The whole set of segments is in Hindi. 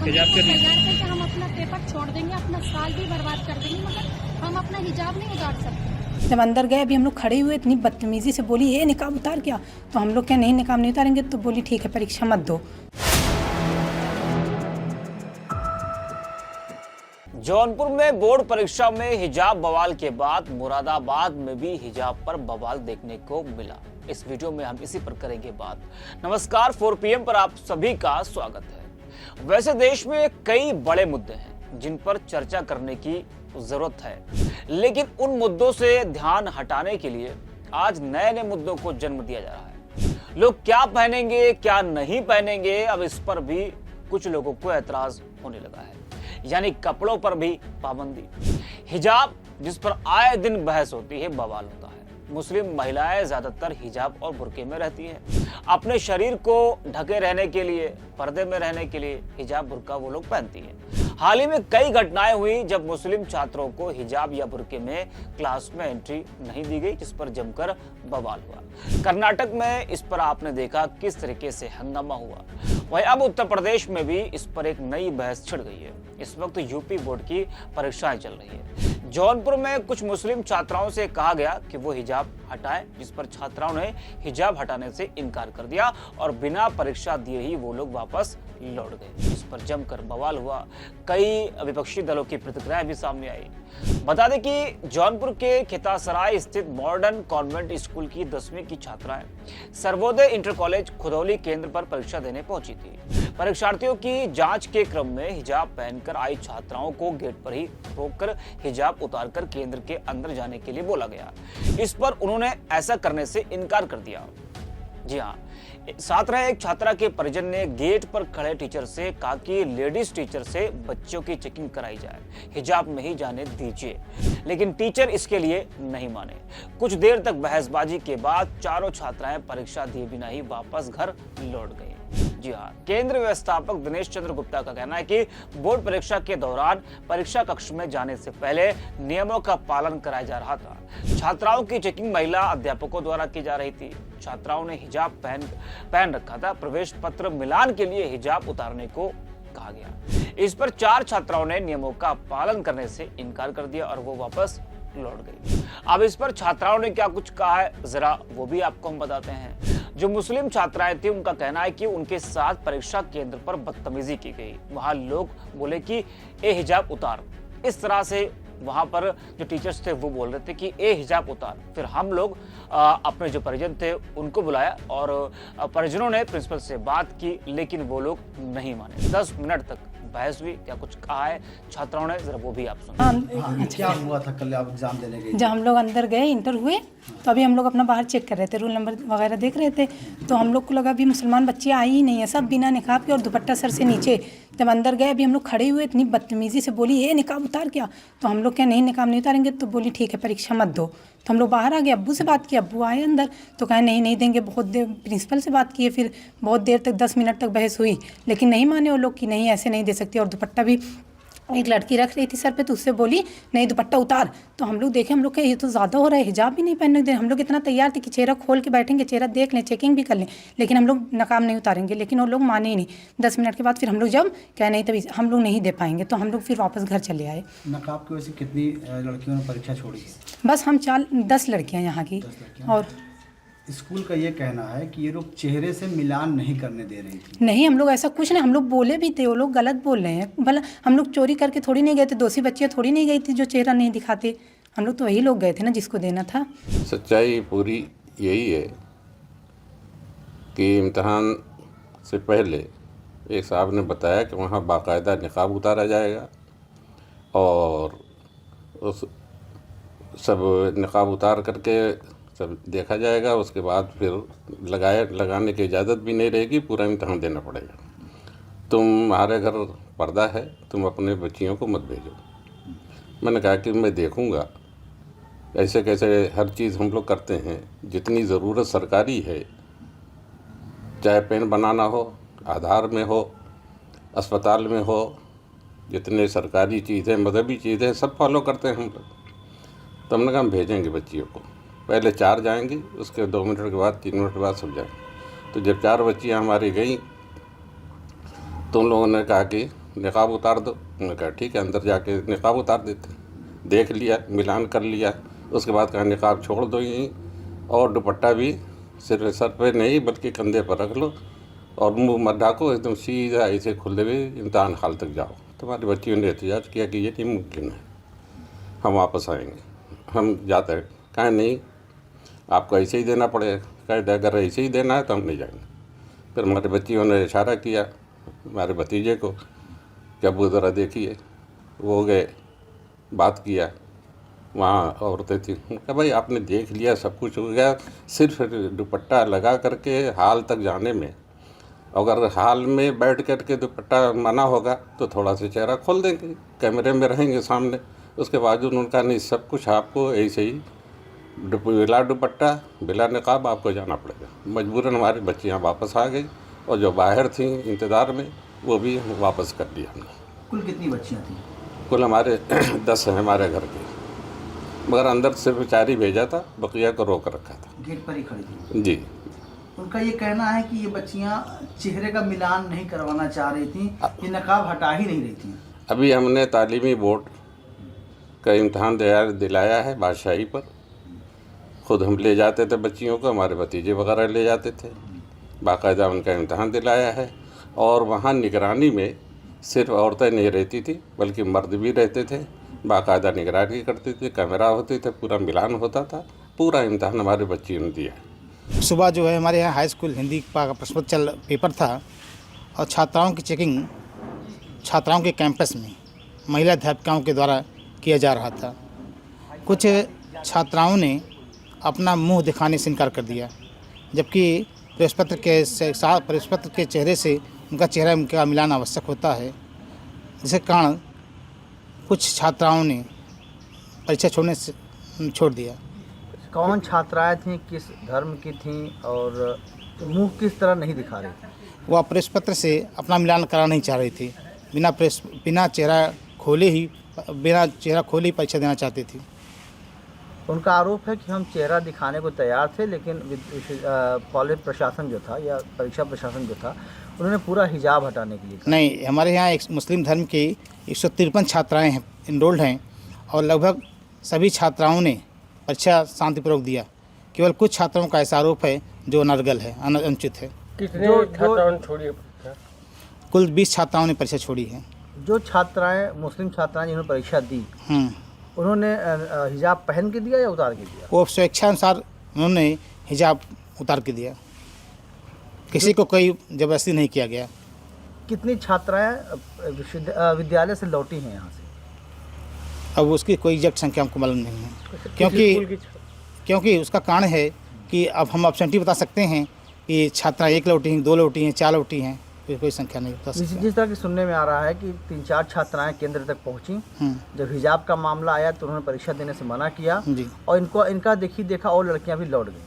हिजाब के नहीं तैयार करके हम अपना पेपर छोड़ देंगे, अपना साल भी बर्बाद कर देंगे, मगर हम अपना हिजाब नहीं उतार सकते। जब अंदर गए, अभी हम लोग खड़े हुए, इतनी बदतमीजी से बोली ये निकाब उतार क्या, तो हम लोग क्या नहीं निकाब नहीं उतारेंगे, तो बोली ठीक है परीक्षा मत दो। जौनपुर में बोर्ड परीक्षा में हिजाब बवाल के बाद मुरादाबाद में भी हिजाब पर बवाल देखने को मिला। इस वीडियो में हम इसी पर करेंगे बात। नमस्कार, 4 PM पर आप सभी का स्वागत है। वैसे देश में कई बड़े मुद्दे हैं जिन पर चर्चा करने की जरूरत है, लेकिन उन मुद्दों से ध्यान हटाने के लिए आज नए नए मुद्दों को जन्म दिया जा रहा है। लोग क्या पहनेंगे क्या नहीं पहनेंगे, अब इस पर भी कुछ लोगों को ऐतराज होने लगा है, यानी कपड़ों पर भी पाबंदी। हिजाब जिस पर आए दिन बहस होती है, बवाल होता है। मुस्लिम महिलाएं ज्यादातर हिजाब और बुर्के में रहती हैं। अपने शरीर को ढके रहने के लिए, पर्दे में रहने के लिए हिजाब बुर्का वो लोग पहनती हैं। हाल ही में कई घटनाएं हुई जब मुस्लिम छात्रों को हिजाब या बुर्के में क्लास में एंट्री नहीं दी गई, जिस पर जमकर बवाल हुआ। कर्नाटक में इस पर आपने देखा किस तरीके से हंगामा हुआ। वहीं अब उत्तर प्रदेश में भी इस पर एक नई बहस छिड़ गई है। इस वक्त यूपी बोर्ड की परीक्षाएं चल रही है। जौनपुर में कुछ मुस्लिम छात्राओं से कहा गया कि वो हिजाब हटाएं, जिस पर छात्राओं ने हिजाब हटाने से इनकार कर दिया और बिना परीक्षा दिए ही वो लोग वापस लौट गए। इस पर जमकर बवाल हुआ। कई विपक्षी दलों की प्रतिक्रियाएं भी सामने आई। बता दें कि जौनपुर के खितासराय स्थित मॉडर्न कॉन्वेंट स्कूल की 10वीं की छात्राएं सर्वोदय इंटर कॉलेज खुदौली केंद्र पर परीक्षा देने पहुंची थी। परीक्षार्थियों की जांच के क्रम में हिजाब पहनकर आई छात्राओं को गेट पर ही रोककर हिजाब उतारकर केंद्र के अंदर जाने के लिए बोला गया। इस पर उन्होंने ऐसा करने से इनकार कर दिया। जी हाँ, साथ रहे एक छात्रा के परिजन ने गेट पर खड़े टीचर से कहा कि लेडीज टीचर से बच्चों की चेकिंग कराई जाए, हिजाब में ही जाने दीजिए, लेकिन टीचर इसके लिए नहीं माने। कुछ देर तक बहसबाजी के बाद चारों छात्राएं परीक्षा दिए बिना ही वापस घर लौट गई। जी हाँ, केंद्र व्यवस्थापक दिनेश चंद्र गुप्ता का कहना है कि बोर्ड परीक्षा के दौरान परीक्षा कक्ष में जाने से पहले नियमों का पालन कराया जा रहा था। छात्राओं की चेकिंग महिला अध्यापकों द्वारा की जा रही थी। छात्राओं ने हिजाब पहन रखा था। प्रवेश पत्र मिलान के लिए हिजाब उतारने को कहा गया। इस पर 4 छात्राओं ने नियमों का पालन करने से इनकार कर दिया और वो वापस लौट गई। अब इस पर छात्राओं ने क्या कुछ कहा है, जरा वो भी आपको हम बताते हैं। जो मुस्लिम छात्राएं थी, उनका कहना है कि उनके साथ परीक्षा केंद्र पर बदतमीजी की गई। वहां लोग बोले कि ए हिजाब उतार, इस तरह से वहां पर जो टीचर्स थे वो बोल रहे थे कि ए हिजाब उतार। फिर हम लोग अपने जो परिजन थे उनको बुलाया और परिजनों ने प्रिंसिपल से बात की, लेकिन वो लोग नहीं माने। 10 मिनट तक बहस हुई। क्या कुछ कहा है छात्राओं ने, जरा वो भी आप सुनिए। क्या हुआ था कल आप एग्जाम देने गए? जब हम लोग अंदर गए, इंटर हुए, तो अभी हम लोग अपना बाहर चेक कर रहे थे, रोल नंबर वगैरह देख रहे थे, तो हम लोग को लगा अभी मुसलमान बच्चे आई ही नहीं है, सब बिना निकाब के और दुपट्टा सर से नीचे। जब अंदर गए, अभी हम लोग खड़े हुए, इतनी बदतमीजी से बोली ये निकाब उतार क्या, तो हम लोग क्या नहीं निकाब नहीं उतारेंगे, तो बोली ठीक है परीक्षा मत दो। तो हम लोग बाहर आ गए, अब्बू से बात की, अब्बू आए अंदर तो कहे नहीं देंगे। बहुत देर प्रिंसिपल से बात किए, फिर बहुत देर तक 10 मिनट तक बहस हुई, लेकिन नहीं माने वो लोग कि नहीं ऐसे नहीं दे सकती। और दुपट्टा भी एक लड़की रख रही थी सर पे, तो उससे बोली नहीं दुपट्टा उतार। तो हम लोग देखे, हम लोग के ये तो ज़्यादा हो रहा है, हिजाब भी नहीं पहनने दे। हम लोग इतना तैयार थे कि चेहरा खोल के बैठेंगे, चेहरा देख लें, चेकिंग भी कर लें, लेकिन हम लोग नकाब नहीं उतारेंगे, लेकिन वो लोग माने ही नहीं। 10 मिनट के बाद फिर हम लोग जब क्या नहीं तभी हम लोग नहीं दे पाएंगे, तो हम लोग फिर वापस घर चले आए। नकाब की वजह से कितनी लड़कियों ने परीक्षा छोड़ी? बस हम 10 लड़कियाँ यहाँ की। 10 लड़कियां। और स्कूल का ये कहना है कि ये लोग चेहरे से मिलान नहीं करने दे रही थी। नहीं, हम लोग ऐसा कुछ नहीं, हम लोग बोले भी थे, वो लोग गलत बोल रहे हैं। भला हम लोग चोरी करके थोड़ी नहीं गए थे, दोषी बच्चियाँ थोड़ी नहीं गई थी जो चेहरा नहीं दिखाते। हम लोग तो वही लोग गए थे ना जिसको देना था। सच्चाई पूरी यही है कि इम्तहान से पहले एक साहब ने बताया कि वहाँ बाकायदा निकाब उतारा जाएगा और उस सब निकाब उतार करके सब देखा जाएगा। उसके बाद फिर लगाने की इजाज़त भी नहीं रहेगी, पूरा इम्तहान देना पड़ेगा। तुम्हारे घर पर्दा है, तुम अपने बच्चियों को मत भेजो। मैंने कहा कि मैं देखूंगा, ऐसे कैसे हर चीज़ हम लोग करते हैं। जितनी ज़रूरत सरकारी है, चाहे पेन बनाना हो, आधार में हो, अस्पताल में हो, जितने सरकारी चीज़ें, मजहबी चीज़ें सब फॉलो करते हैं हम लोग। तो हमने कहा हम भेजेंगे बच्चियों को। पहले 4 जाएंगी, उसके 2 मिनट के बाद 3 मिनट के बाद सब जाएंगे। तो जब 4 बच्चियाँ हमारी गई तो उन लोगों ने कहा कि निकाब उतार दो। मैंने कहा ठीक है, अंदर जाके निकाब उतार देते। देख लिया, मिलान कर लिया, उसके बाद कहा निकाब छोड़ दो यहीं और दुपट्टा भी सिर्फ सर पे नहीं बल्कि कंधे पर रख लो और मुंह मत ढाको, एकदम सीधा ऐसे खुले हुए इम्तहान हाल तक जाओ। तुम्हारी बच्चियों ने एहतजाज किया कि ये नहीं मुमकिन है, हम वापस आएंगे, हम जाते हैं। कहा नहीं, आपको ऐसे ही देना पड़ेगा। कहे अगर ऐसे ही देना है तो हम नहीं जाएंगे। फिर हमारे बच्चियों ने इशारा किया हमारे भतीजे को कि अब ज़रा देखिए। वो गए, बात किया, वहाँ औरतें थी। कहा भाई आपने देख लिया, सब कुछ हो गया, सिर्फ दुपट्टा लगा करके हाल तक जाने में, अगर हाल में बैठ कर के दुपट्टा मना होगा तो थोड़ा सा चेहरा खोल देंगे, कैमरे में रहेंगे सामने। उसके बावजूद उनका नहीं, सब कुछ आपको ऐसे ही बिला दुपट्टा बिला निकाब आपको जाना पड़ेगा। मजबूरन हमारी बच्चियाँ वापस आ गई और जो बाहर थी इंतज़ार में वो भी वापस कर दिया हमने। कुल कितनी बच्चियाँ थी? कुल हमारे 10 हैं हमारे घर के, मगर अंदर सिर्फ 4 ही भेजा था, बकिया को रोक रखा था। गेट पर ही खड़ी थी जी। उनका ये कहना है कि ये बच्चियाँ चेहरे का मिलान नहीं करवाना चाह रही थी, ये नकाब हटा ही नहीं रही थी। अभी हमने तालीमी बोर्ड का इम्तहान दिलाया है बादशाही पर। खुद हम ले जाते थे बच्चियों को, हमारे भतीजे वगैरह ले जाते थे, बाकायदा उनका इम्तहान दिलाया है। और वहाँ निगरानी में सिर्फ औरतें नहीं रहती थी बल्कि मर्द भी रहते थे, बाकायदा निगरानी करते थे, कैमरा होते थे, पूरा मिलान होता था। पूरा इम्तहान हमारे बच्चियों ने दिया है। सुबह जो है हमारे यहाँ हाई स्कूल हिंदी का प्रश्न पत्र पेपर था और छात्राओं की चेकिंग छात्राओं के कैंपस में महिला अध्यापिकाओं के द्वारा किया जा रहा था। कुछ छात्राओं ने अपना मुंह दिखाने से इनकार कर दिया, जबकि प्रश्न पत्र के चेहरे से उनका चेहरा उनका मिलान आवश्यक होता है, जिसके कारण कुछ छात्राओं ने परीक्षा छोड़ने से छोड़ दिया। कौन छात्राएं थीं, किस धर्म की थीं और मुंह किस तरह नहीं दिखा रही थी? वह प्रेस पत्र से अपना मिलान कराना नहीं चाह रही थी, बिना चेहरा खोले ही परीक्षा देना चाहती थी। उनका आरोप है कि हम चेहरा दिखाने को तैयार थे, लेकिन कॉलेज प्रशासन जो था या परीक्षा प्रशासन जो था उन्होंने पूरा हिजाब हटाने के लिए कहा। नहीं, हमारे यहाँ एक मुस्लिम धर्म की 153 छात्राएं हैं, इनरोल्ड हैं और लगभग सभी छात्राओं ने परीक्षा शांतिपूर्वक दिया। केवल कुछ छात्राओं का ऐसा आरोप है जो अनर्गल है, अनुचित है। कितने छात्राओं ने छोड़ी? कुल 20 छात्राओं ने परीक्षा छोड़ी है। जो छात्राएं मुस्लिम छात्राएं जिन्होंने परीक्षा दी, उन्होंने हिजाब पहन के दिया या उतार के दिया? वो स्वेच्छा अनुसार उन्होंने हिजाब उतार के दिया, किसी को कोई जबरदस्ती नहीं किया गया। कितनी छात्राएं विद्यालय से लौटी हैं यहाँ से? अब उसकी कोई एग्जैक्ट संख्या हमको मालूम नहीं है, क्योंकि उसका कारण है कि अब हम एब्सेंटी बता सकते हैं कि छात्रा 1 लौटी हैं, 2 लौटी हैं, 4 लौटी हैं, कोई संख्या नहीं बता सकते। जिस तरह की सुनने में आ रहा है कि 3-4 छात्राएं केंद्र तक पहुंची, जब हिजाब का मामला आया तो उन्होंने परीक्षा देने से मना किया और इनका देखा और लड़कियां भी लौट गई।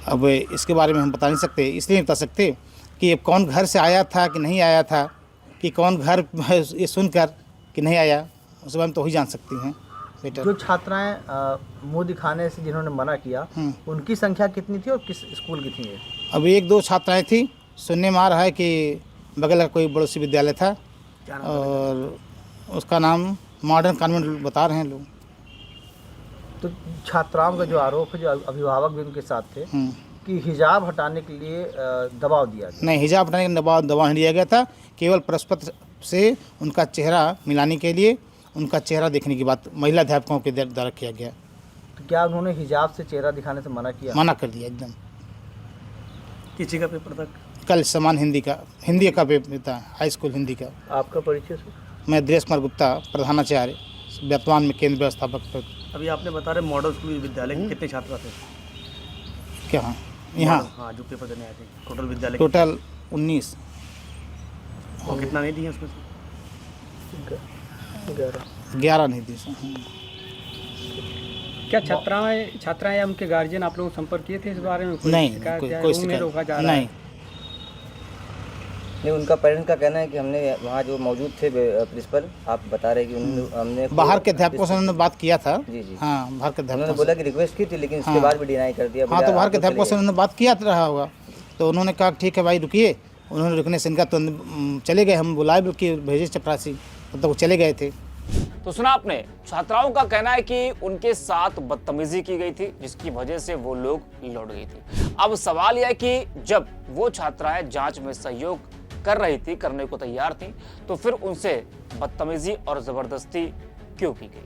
अब इसके बारे में हम बता नहीं सकते, इसलिए बता सकते कि कौन घर से आया था कि नहीं आया था, कि कौन घर ये सुनकर कि नहीं आया, उस बारे में तो ही जान सकती हैं बेटा। जो छात्राएं मुंह दिखाने से जिन्होंने मना किया, उनकी संख्या कितनी थी और किस स्कूल की थी? अब 1-2 छात्राएं थी, सुनने में आ रहा है कि बगल का कोई पड़ोसी विद्यालय था और उसका नाम मॉडर्न कॉन्वेंट बता रहे हैं लोग। तो छात्राओं का जो आरोप है, जो अभिभावक भी उनके साथ थे, कि हिजाब हटाने के लिए दबाव दिया गया। नहीं, हिजाब हटाने का दबाव नहीं दिया गया था, केवल प्रश्न से उनका चेहरा मिलाने के लिए उनका चेहरा देखने की बात महिला अध्यापकों के द्वारा किया गया। तो क्या उन्होंने हिजाब से चेहरा दिखाने से मना किया? मना कर दिया एकदम। किसी का पेपर था? कल समान हिंदी का पेपर था, हाई स्कूल हिंदी का। आपका परिचय सर? मैं दिनेश कुमार गुप्ता, प्रधानाचार्य, वर्तमान में केंद्र व्यवस्थापक। अभी आपने बता रहे मॉडल स्कूल विद्यालय के कितने छात्र थे? क्या यहाँ? हाँ, जो पेपर देने आए थे टोटल विद्यालय टोटल 19। और कितना नहीं दिए उसमें से? 11 नहीं दी। क्या छात्राएं या उनके गार्जियन आप लोगों संपर्क किए थे इस बारे में? नहीं, कोई शिकायत रोका जा रहा है? नहीं, उनका पेरेंट्स का कहना है कि हमने वहाँ जो मौजूद थे प्रिंसिपल, आप बता रहे कि हमने बाहर के अध्यापकों से उन्होंने बात किया था। जी जी, हाँ, बाहर के अध्यापकों उन्होंने बोला कि रिक्वेस्ट की थी, लेकिन इसके बाद भी डिनाई कर दिया। हाँ, तो बाहर के अध्यापकों से उन्होंने बात किया रहा होगा, तो उन्होंने कहा ठीक है भाई रुकिए, उन्होंने रुकने से इनका तुरंत चले गए। हम बुलाए कि भेजे चपरासी, तब तक वो चले गए थे। तो सुना आपने, छात्राओं का कहना है कि उनके साथ बदतमीजी की गई थी, जिसकी वजह से वो लोग लौट गई थी। अब सवाल यह है कि जब वो छात्राएं जांच में सहयोग कर रही थी, करने को तैयार थी, तो फिर उनसे बदतमीजी और जबरदस्ती क्यों की गई?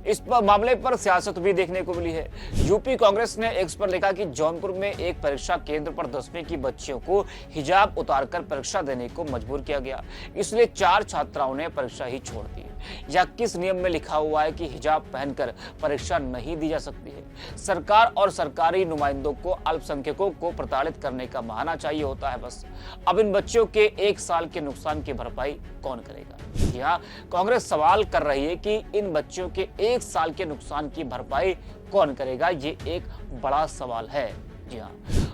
इस पर मामले पर सियासत भी देखने को मिली है। यूपी कांग्रेस ने एक्स पर लिखा कि जौनपुर में एक परीक्षा केंद्र पर 10वीं की बच्चियों को हिजाब उतारकर परीक्षा देने को मजबूर किया गया, इसलिए 4 छात्राओं ने परीक्षा ही छोड़ दी। या किस नियम में लिखा हुआ है कि हिजाब पहनकर परीक्षा नहीं दी जा सकती है? सरकार और सरकारी नुमाइंदों को अल्पसंख्यकों को प्रताड़ित करने का बहाना चाहिए होता है बस। अब इन बच्चों के 1 साल के नुकसान की भरपाई कौन करेगा? जी हाँ, कांग्रेस सवाल कर रही है कि इन बच्चों के 1 साल के नुकसान की भरपाई कौन करेगा? ये एक बड़ा सवाल है। जी हाँ,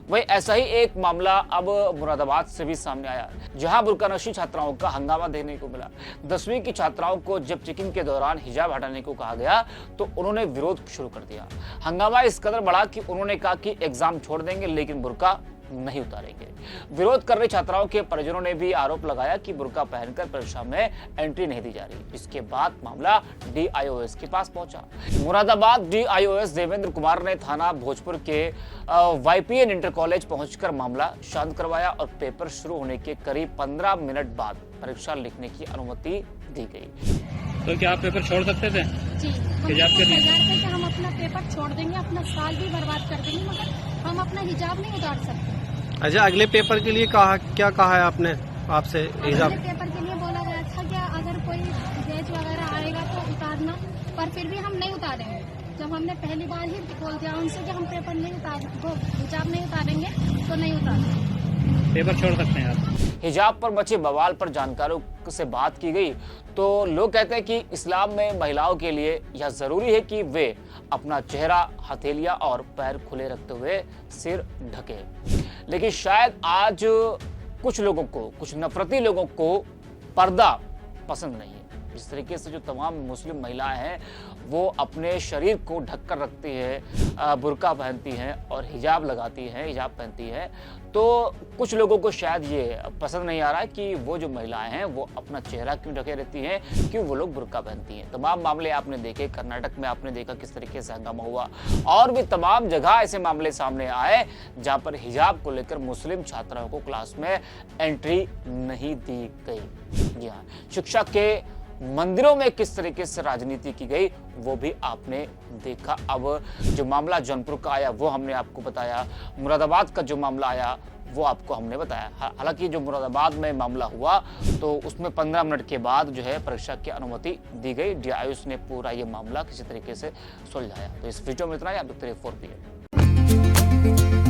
वही ऐसा ही एक मामला अब मुरादाबाद से भी सामने आया, जहां बुर्कानशी छात्राओं का हंगामा देखने को मिला। 10वीं की छात्राओं को जब चेकिंग के दौरान हिजाब हटाने को कहा गया तो उन्होंने विरोध शुरू कर दिया। हंगामा इस कदर बढ़ा कि उन्होंने कहा कि एग्जाम छोड़ देंगे लेकिन बुर्का नहीं उतारेंगे। विरोध कर रही छात्राओं के परिजनों ने भी आरोप लगाया कि बुर्का पहनकर परीक्षा में एंट्री नहीं दी जा रही। इसके बाद मामला DIOS के पास पहुंचा। मुरादाबाद DIOS देवेंद्र कुमार ने थाना भोजपुर के YPN इंटर कॉलेज पहुंचकर मामला शांत करवाया और पेपर शुरू होने के करीब 15 मिनट बाद परीक्षा लिखने की अनुमति दी गई। तो क्या आप पेपर छोड़ सकते थे? जी, हम हिजाब इसको करने? तैयार थे कि हम अपना पेपर छोड़ देंगे, अपना साल भी बर्बाद कर देंगे, मगर हम अपना हिजाब नहीं उतार सकते। अच्छा, अगले पेपर के लिए क्या कहा है आपने आपसे? हिजाब अगले पेपर के लिए बोला गया था कि अगर कोई जज वगैरह आएगा तो उतारना, पर फिर भी हम नहीं उतारेंगे। जब हमने पहली बार ही बोल दिया उनसे कि हम पेपर नहीं वो हिजाब नहीं उतारेंगे तो नहीं उतारेंगे। पेपर छोड़ सकते हैं आप। हिजाब पर मचे बवाल पर जानकारों से बात की गई तो लोग कहते हैं कि इस्लाम में महिलाओं के लिए यह जरूरी है कि वे अपना चेहरा, हथेलियां और पैर खुले रखते हुए सिर ढके। लेकिन शायद आज कुछ लोगों को, कुछ नफरती लोगों को पर्दा पसंद नहीं है। जिस तरीके से जो तमाम मुस्लिम महिलाएं हैं वो अपने शरीर को ढककर रखती है, बुर्का पहनती हैं और हिजाब लगाती हैं, हिजाब पहनती हैं, तो कुछ लोगों को शायद ये पसंद नहीं आ रहा है कि वो जो महिलाएं हैं वो अपना चेहरा क्यों ढके रहती हैं, क्यों वो लोग बुर्का पहनती हैं। तमाम मामले आपने देखे, कर्नाटक में आपने देखा किस तरीके से हंगामा हुआ, और भी तमाम जगह ऐसे मामले सामने आए जहाँ पर हिजाब को लेकर मुस्लिम छात्राओं को क्लास में एंट्री नहीं दी गई। जी हाँ, शिक्षा के मंदिरों में किस तरीके से राजनीति की गई वो भी आपने देखा। अब जो मामला जौनपुर का आया वो हमने आपको बताया, मुरादाबाद का जो मामला आया वो आपको हमने बताया। हालांकि जो मुरादाबाद में मामला हुआ तो उसमें 15 मिनट के बाद जो है परीक्षा की अनुमति दी गई। DIOS ने पूरा ये मामला किसी तरीके से सुलझाया। तो इस वीडियो में इतना ही। आप देखते रहिए 4PM।